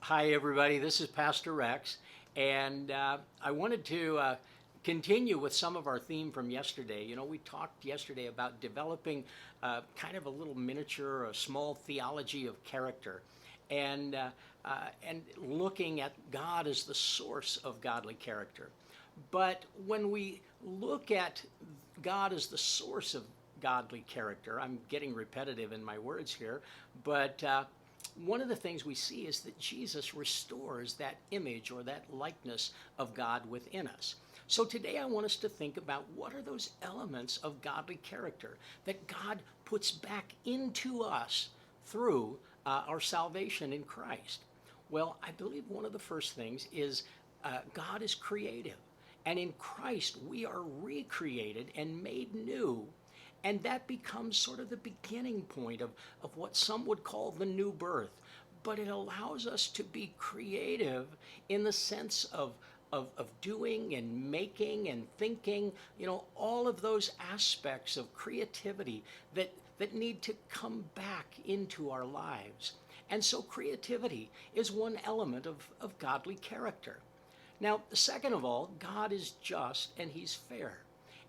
Hi, everybody. This is Pastor Rex, and I wanted to continue with some of our theme from yesterday. You know, we talked yesterday about developing kind of a little miniature, a small theology of character, and and looking at God as the source of godly character. But when we look at God as the source of godly character, I'm getting repetitive in my words here, but one of the things we see is that Jesus restores that image or that likeness of God within us. So today I want us to think about what are those elements of godly character that God puts back into us through our salvation in Christ. Well, I believe one of the first things is God is creative. And in Christ, we are recreated and made new. And that becomes sort of the beginning point of what some would call the new birth. But it allows us to be creative in the sense of doing and making and thinking, you know, all of those aspects of creativity that need to come back into our lives. And so creativity is one element of godly character. Now, second of all, God is just and he's fair.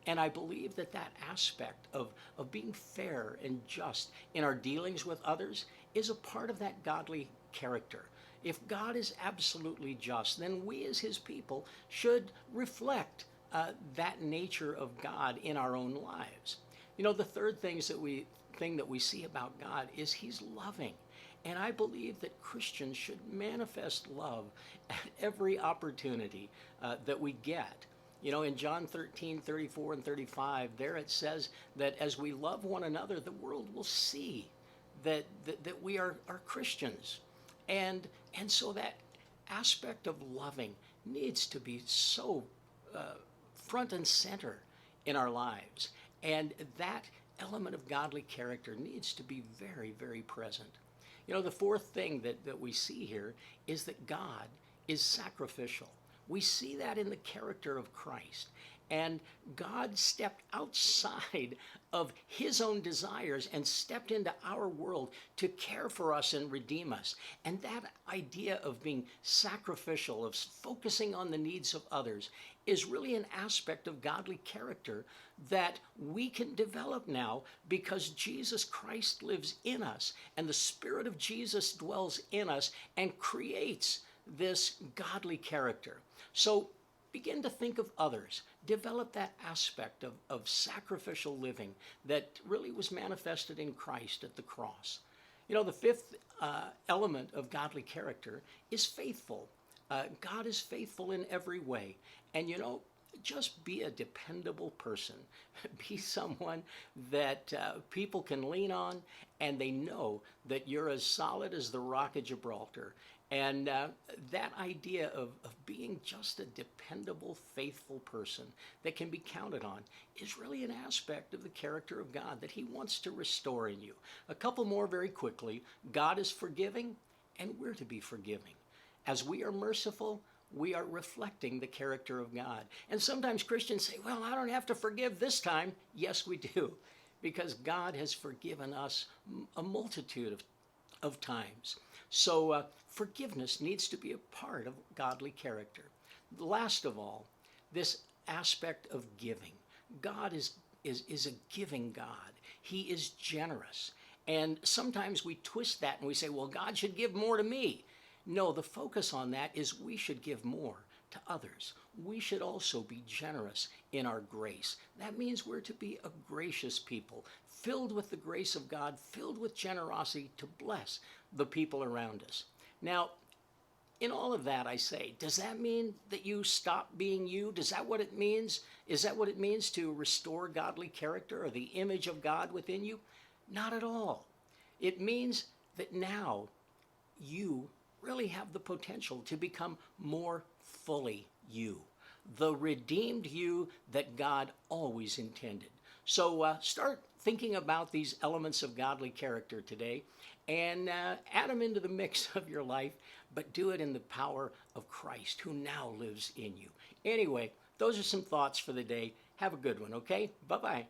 And I believe that that aspect of being fair and just in our dealings with others is a part of that godly character. If God is absolutely just, then we as his people should reflect that nature of God in our own lives. You know, the third thing that we see about God is he's loving. And I believe that Christians should manifest love at every opportunity that we get. You know, in John 13:34 and 35, there it says that as we love one another, the world will see that we are Christians. And so that aspect of loving needs to be so front and center in our lives. And that element of godly character needs to be very, very present. You know, the fourth thing that we see here is that God is sacrificial. We see that in the character of Christ. And God stepped outside of his own desires and stepped into our world to care for us and redeem us. And that idea of being sacrificial, of focusing on the needs of others, is really an aspect of godly character that we can develop now because Jesus Christ lives in us and the Spirit of Jesus dwells in us and creates this godly character. So begin to think of others. Develop that aspect of sacrificial living that really was manifested in Christ at the cross. You know, the fifth element of godly character is faithful. God is faithful in every way. And you know, just be a dependable person. Be someone that people can lean on and they know that you're as solid as the rock of Gibraltar. And that idea of being just a dependable, faithful person that can be counted on is really an aspect of the character of God that he wants to restore in you. A couple more very quickly. God is forgiving, and we're to be forgiving. As we are merciful, we are reflecting the character of God. And sometimes Christians say, well, I don't have to forgive this time. Yes, we do, because God has forgiven us a multitude of times. So forgiveness needs to be a part of godly character. Last of all, this aspect of giving. God is a giving God. He is generous. And sometimes we twist that and we say, well, God should give more to me. No, the focus on that is we should give more to others. We should also be generous in our grace. That means we're to be a gracious people, filled with the grace of God, filled with generosity to bless the people around us. Now, in all of that, I say, does that mean that you stop being you? Is that what it means? Is that what it means to restore godly character or the image of God within you? Not at all. It means that now you really have the potential to become more fully you, the redeemed you that God always intended. So start thinking about these elements of godly character today and add them into the mix of your life, but do it in the power of Christ who now lives in you. Anyway, those are some thoughts for the day. Have a good one, okay? Bye-bye.